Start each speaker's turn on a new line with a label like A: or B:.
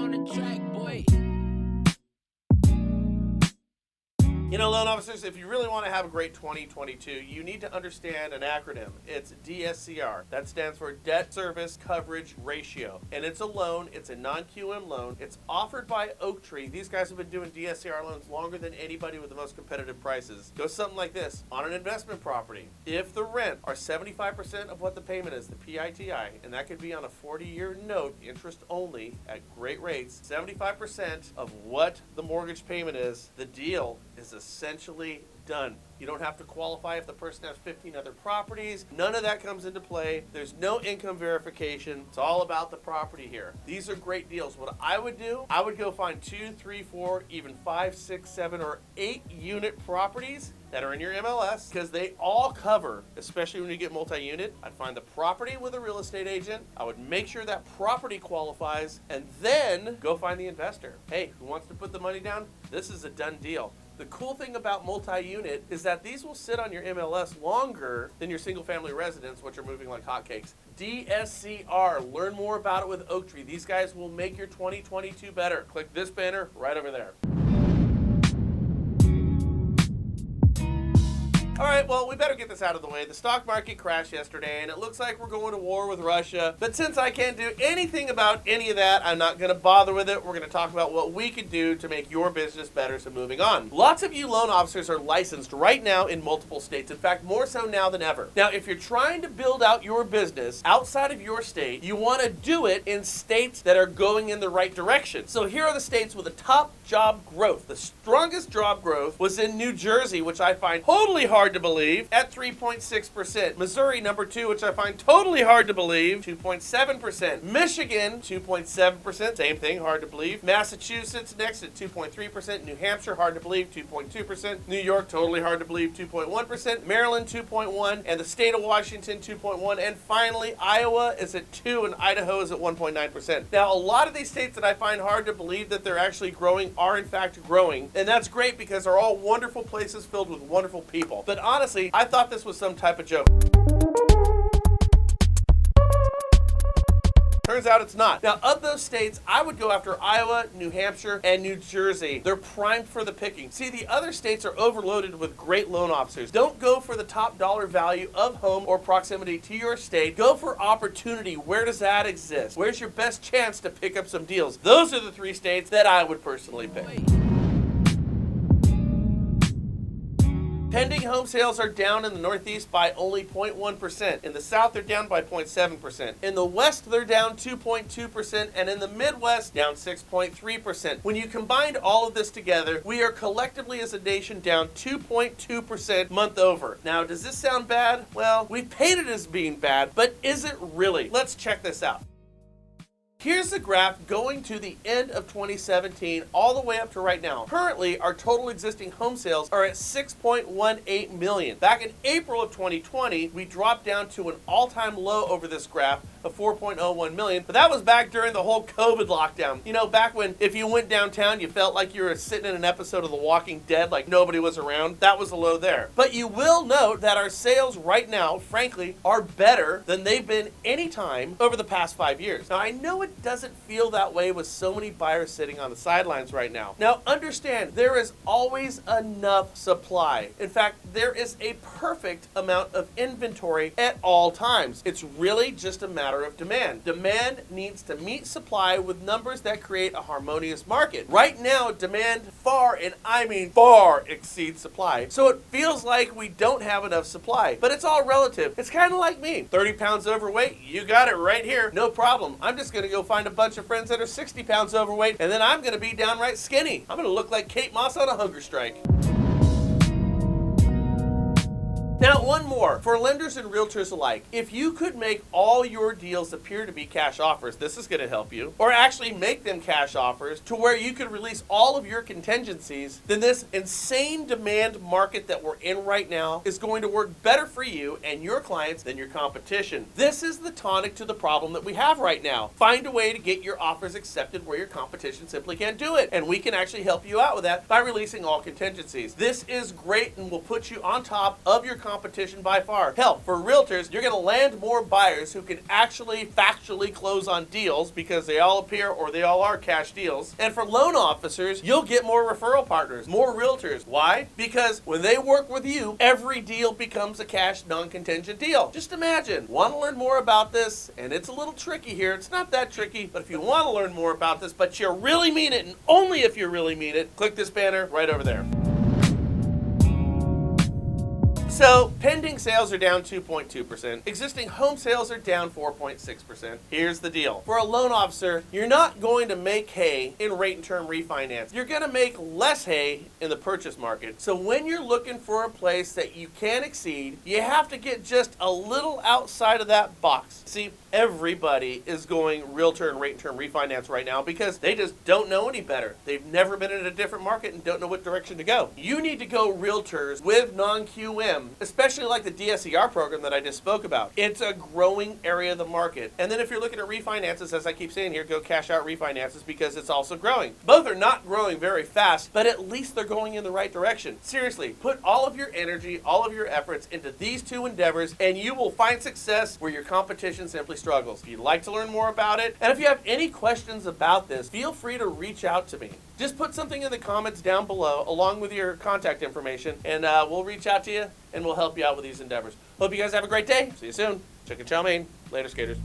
A: on the track, boy.
B: You know, loan officers, if you really want to have a great 2022, you need to understand an acronym. It's DSCR. That stands for Debt Service Coverage Ratio. And it's a loan. It's a non-QM loan. It's offered by Oaktree. These guys have been doing DSCR loans longer than anybody with the most competitive prices. Goes something like this. On an investment property, if the rent are 75% of what the payment is, the PITI, and that could be on a 40-year note, interest only, at great rates, 75% of what the mortgage payment is, the deal is essentially done. You don't have to qualify if the person has 15 other properties. None of that comes into play. There's no income verification. It's all about the property here. These are great deals. What I would do, I would go find 2, 3, 4, even 5, 6, 7, or 8 unit properties that are in your MLS, because they all cover, especially when you get multi-unit. I'd find the property with a real estate agent. I would make sure that property qualifies, and then go find the investor. Hey, who wants to put the money down? This is a done deal. The cool thing about multi-unit is that these will sit on your MLS longer than your single-family residence, which are moving like hotcakes. DSCR. Learn more about it with Oaktree. These guys will make your 2022 better. Click this banner right over there. All right, well, we better get this out of the way. The stock market crashed yesterday, and it looks like we're going to war with Russia. But since I can't do anything about any of that, I'm not going to bother with it. We're going to talk about what we could do to make your business better, so moving on. Lots of you loan officers are licensed right now in multiple states. In fact, more so now than ever. Now, if you're trying to build out your business outside of your state, you want to do it in states that are going in the right direction. So here are the states with the top job growth. The strongest job growth was in New Jersey, which I find totally hard to believe, at 3.6%. Missouri, number 2, which I find totally hard to believe, 2.7%. Michigan, 2.7%, same thing, hard to believe. Massachusetts next at 2.3%. New Hampshire, hard to believe, 2.2%. New York, totally hard to believe, 2.1%. Maryland, 2.1%, and the state of Washington, 2.1%. And finally, Iowa is at 2%, and Idaho is at 1.9%. Now, a lot of these states that I find hard to believe that they're actually growing are in fact growing, and that's great because they're all wonderful places filled with wonderful people. But honestly, I thought this was some type of joke. Turns out it's not. Now, of those states, I would go after Iowa, New Hampshire, and New Jersey. They're primed for the picking. See, the other states are overloaded with great loan officers. Don't go for the top dollar value of home or proximity to your state. Go for opportunity. Where does that exist? Where's your best chance to pick up some deals? Those are the 3 states that I would personally pick. Pending home sales are down in the Northeast by only 0.1%. In the South, they're down by 0.7%. In the West, they're down 2.2%. And in the Midwest, down 6.3%. When you combine all of this together, we are collectively as a nation down 2.2% month over. Now, does this sound bad? Well, we paint it as being bad, but is it really? Let's check this out. Here's the graph going to the end of 2017 all the way up to right now. Currently, our total existing home sales are at 6.18 million. Back in April of 2020, we dropped down to an all-time low over this graph of 4.01 million, but that was back during the whole COVID lockdown. You know, back when if you went downtown, you felt like you were sitting in an episode of The Walking Dead, like nobody was around. That was the low there. But you will note that our sales right now, frankly, are better than they've been any time over the past 5 years. Now, I know it doesn't feel that way with so many buyers sitting on the sidelines right now. Now, understand, there is always enough supply. In fact, there is a perfect amount of inventory at all times. It's really just a matter of demand. Demand needs to meet supply with numbers that create a harmonious market. Right now, demand far, and I mean far, exceeds supply. So it feels like we don't have enough supply, but it's all relative. It's kind of like me. 30 pounds overweight, you got it right here. No problem. I'm just going to go find a bunch of friends that are 60 pounds overweight, and then I'm going to be downright skinny. I'm going to look like Kate Moss on a hunger strike. Now, one more. For lenders and realtors alike, if you could make all your deals appear to be cash offers, this is going to help you, or actually make them cash offers to where you could release all of your contingencies, then this insane demand market that we're in right now is going to work better for you and your clients than your competition. This is the tonic to the problem that we have right now. Find a way to get your offers accepted where your competition simply can't do it, and we can actually help you out with that by releasing all contingencies. This is great and will put you on top of your competition competition by far. Hell, for realtors, you're going to land more buyers who can actually factually close on deals because they all appear or they all are cash deals. And for loan officers, you'll get more referral partners, more realtors. Why? Because when they work with you, every deal becomes a cash non-contingent deal. Just imagine. Want to learn more about this? And it's a little tricky here. It's not that tricky, but if you want to learn more about this, but you really mean it, and only if you really mean it, click this banner right over there. So, pending sales are down 2.2%. Existing home sales are down 4.6%. Here's the deal. For a loan officer, you're not going to make hay in rate and term refinance. You're going to make less hay in the purchase market. So when you're looking for a place that you can exceed, you have to get just a little outside of that box. See, everybody is going realtor and rate and term refinance right now because they just don't know any better. They've never been in a different market and don't know what direction to go. You need to go realtors with non-QM, especially like the DSCR program that I just spoke about. It's a growing area of the market. And then if you're looking at refinances, as I keep saying here, go cash out refinances because it's also growing. Both are not growing very fast, but at least they're going in the right direction. Seriously, put all of your energy, all of your efforts into these two endeavors, and you will find success where your competition simply struggles. If you'd like to learn more about it, and if you have any questions about this, feel free to reach out to me. Just put something in the comments down below along with your contact information, and we'll reach out to you and we'll help you out with these endeavors. Hope you guys have a great day. See you soon. Chicken chow mein. Later, skaters.